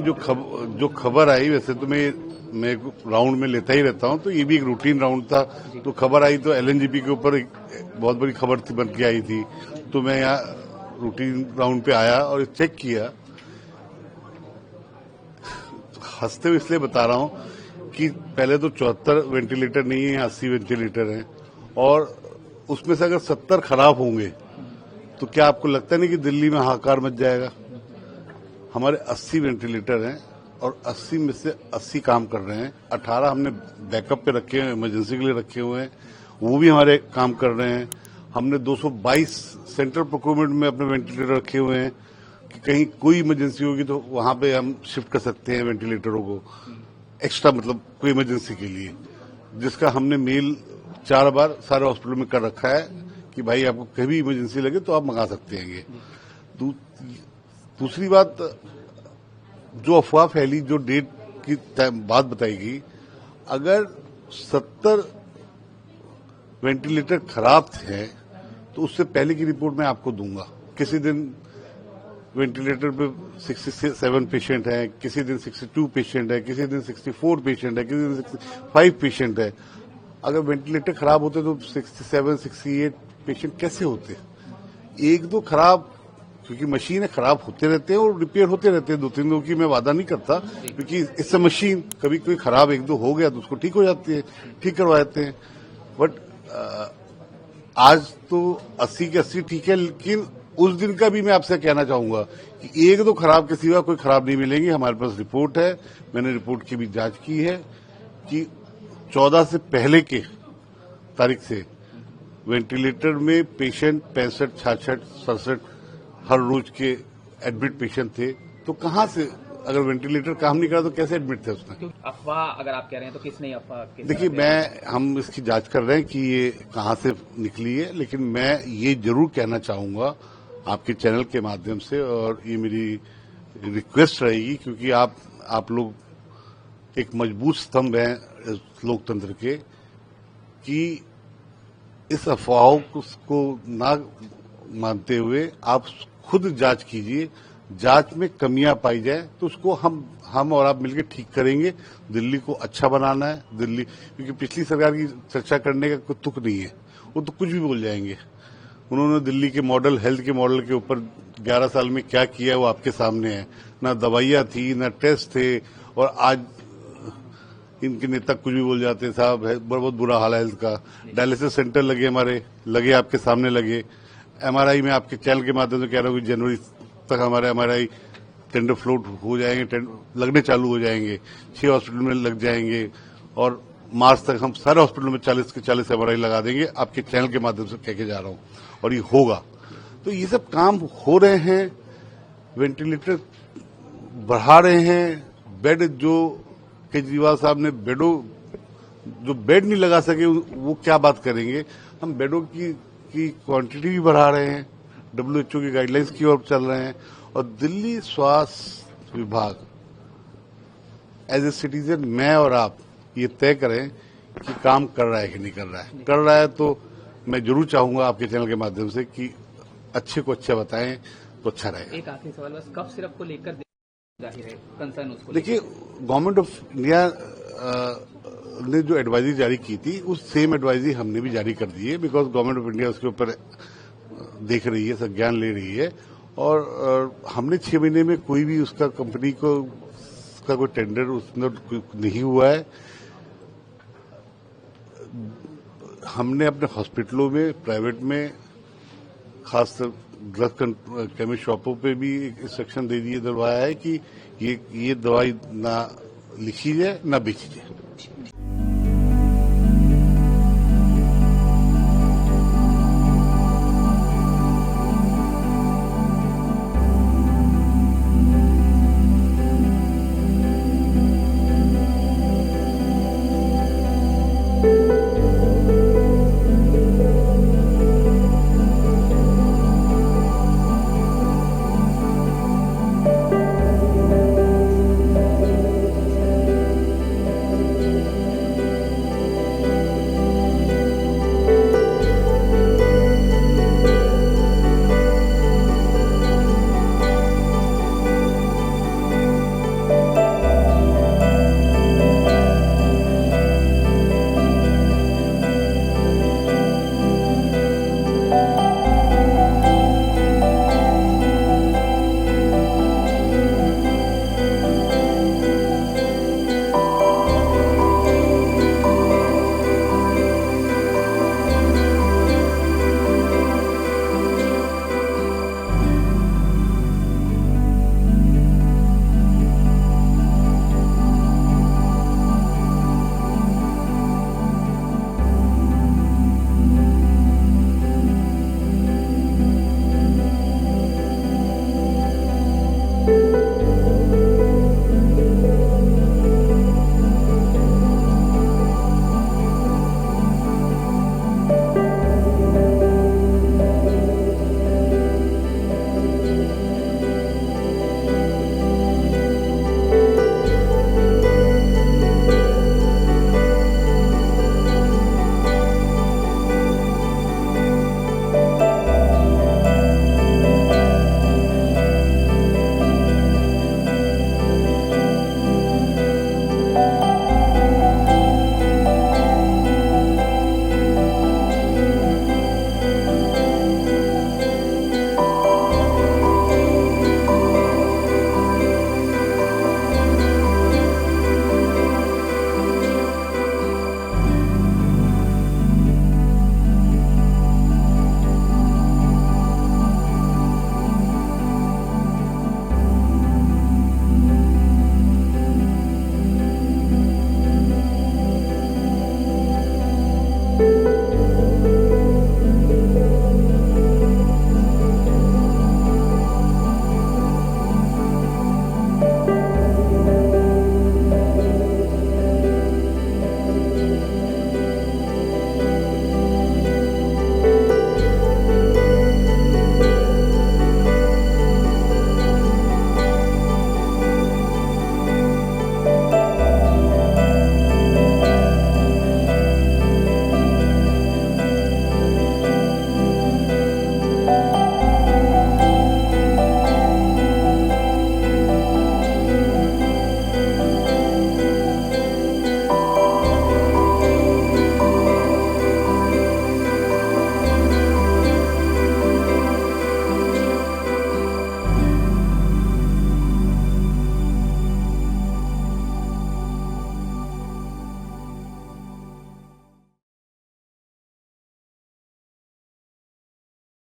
देखिए जो खबर आई, वैसे तो मैं राउंड में लेता ही रहता हूं, तो ये भी एक रूटीन राउंड था। तो खबर आई तो एलएनजीपी के ऊपर एक बहुत बड़ी खबर थी, बन के आई थी, तो मैं यहाँ रूटीन राउंड पे आया और चेक किया। हंसते हुए इसलिए बता रहा हूं कि पहले तो 74 वेंटिलेटर नहीं है, 80 वेंटिलेटर हैं, और उसमें से अगर 70 खराब होंगे तो क्या आपको लगता नहीं कि दिल्ली में हाहाकार मच जाएगा? हमारे 80 वेंटिलेटर हैं और 80 में से 80 काम कर रहे हैं। 18 हमने बैकअप पे रखे हैं, इमरजेंसी के लिए रखे हुए हैं, वो भी हमारे काम कर रहे हैं। हमने 222 सेंट्रल प्रोक्योरमेंट में अपने वेंटिलेटर रखे हुए हैं कि कहीं कोई इमरजेंसी होगी तो वहां पे हम शिफ्ट कर सकते हैं वेंटिलेटरों को एक्स्ट्रा, मतलब कोई इमरजेंसी के लिए, जिसका हमने मेल 4 बार सारे हॉस्पिटल में कर रखा है कि भाई आपको कभी इमरजेंसी लगे तो आप मंगा सकते हैं। दूसरी बात, जो अफवाह फैली, जो डेट की बात बताई गई, अगर 70 वेंटिलेटर खराब थे तो उससे पहले की रिपोर्ट मैं आपको दूंगा। किसी दिन वेंटिलेटर पे 67 पेशेंट है, किसी दिन 62 पेशेंट है, किसी दिन 64 पेशेंट है, किसी दिन 65 पेशेंट है। अगर वेंटिलेटर खराब होते तो 67, 68 पेशेंट कैसे होते? एक दो खराब, क्योंकि मशीनें खराब होते रहते हैं और रिपेयर होते रहते हैं, 2-3 दो की मैं वादा नहीं करता, क्योंकि इससे मशीन कभी कोई खराब एक दो हो गया तो उसको ठीक हो जाती है, ठीक करवा देते हैं। बट आज तो 80 के 80 ठीक है, लेकिन उस दिन का भी मैं आपसे कहना चाहूंगा कि एक दो खराब के सिवा कोई खराब नहीं मिलेंगी। हमारे पास रिपोर्ट है, मैंने रिपोर्ट की भी जांच की है कि 14 से पहले के तारीख से वेंटिलेटर में पेशेंट 65, 66, 67 हर रोज के एडमिट पेशेंट थे। तो कहां से, अगर वेंटिलेटर काम नहीं करा तो कैसे एडमिट थे उसमें? अफवाह अगर आप कह रहे हैं तो किसने अफवाह? देखिए, हम इसकी जांच कर रहे हैं कि ये कहां से निकली है, लेकिन मैं ये जरूर कहना चाहूंगा आपके चैनल के माध्यम से, और ये मेरी रिक्वेस्ट रहेगी, क्योंकि आप लोग एक मजबूत स्तंभ हैं लोकतंत्र के, कि इस अफवाहों को ना मानते हुए आप खुद जांच कीजिए। जांच में कमियां पाई जाए तो उसको हम और आप मिलकर ठीक करेंगे। दिल्ली को अच्छा बनाना है, दिल्ली, क्योंकि पिछली सरकार की चर्चा करने का कोई तुक नहीं है, वो तो कुछ भी बोल जाएंगे। उन्होंने दिल्ली के मॉडल, हेल्थ के मॉडल के ऊपर 11 साल में क्या किया है वो आपके सामने है। ना दवाइयां थी, ना टेस्ट थे, और आज इनके नेता कुछ भी बोल जाते हैं। साहब बहुत बुरा हाल है हेल्थ का। डायलिसिस सेंटर लगे आपके सामने लगे। एमआरआई में आपके चैनल के माध्यम से कह रहा हूँ कि जनवरी तक हमारे एमआरआई टेंडर फ्लोट हो जाएंगे, लगने चालू हो जाएंगे, 6 हॉस्पिटल में लग जाएंगे, और मार्च तक हम सारे हॉस्पिटल में 40 के 40 एमआरआई लगा देंगे। आपके चैनल के माध्यम से कह के जा रहा हूँ, और ये होगा। तो ये सब काम हो रहे हैं, वेंटिलेटर बढ़ा रहे हैं। बेड, जो केजरीवाल साहब ने जो बेड नहीं लगा सके वो क्या बात करेंगे? हम बेडों की क्वांटिटी भी बढ़ा रहे हैं, WHO की गाइडलाइंस की ओर चल रहे हैं, और दिल्ली स्वास्थ्य विभाग एज ए सिटीजन, मैं और आप ये तय करें कि काम कर रहा है कि नहीं कर रहा है। कर रहा है तो मैं जरूर चाहूंगा आपके चैनल के माध्यम से कि अच्छे को अच्छा बताएं तो अच्छा रहेगा। एक आखिरी सवाल बस, कब सिरप को लेकर जाहिर है कंसर्न उसको? देखिए, गवर्नमेंट ऑफ इंडिया ने जो एडवाइजरी जारी की थी, उस सेम एडवाइजरी हमने भी जारी कर दी है, बिकॉज गवर्नमेंट ऑफ इंडिया उसके ऊपर देख रही है, संज्ञान ले रही है। और हमने 6 महीने में कोई भी उसका कंपनी को उसका कोई टेंडर उसमें नहीं हुआ है। हमने अपने हॉस्पिटलों में, प्राइवेट में, खासकर ड्रग केमिस्ट शॉपों पे भी इंस्ट्रक्शन दे दिए, दलवाया है कि ये दवाई ना लिखी जाए, ना बेची जाए।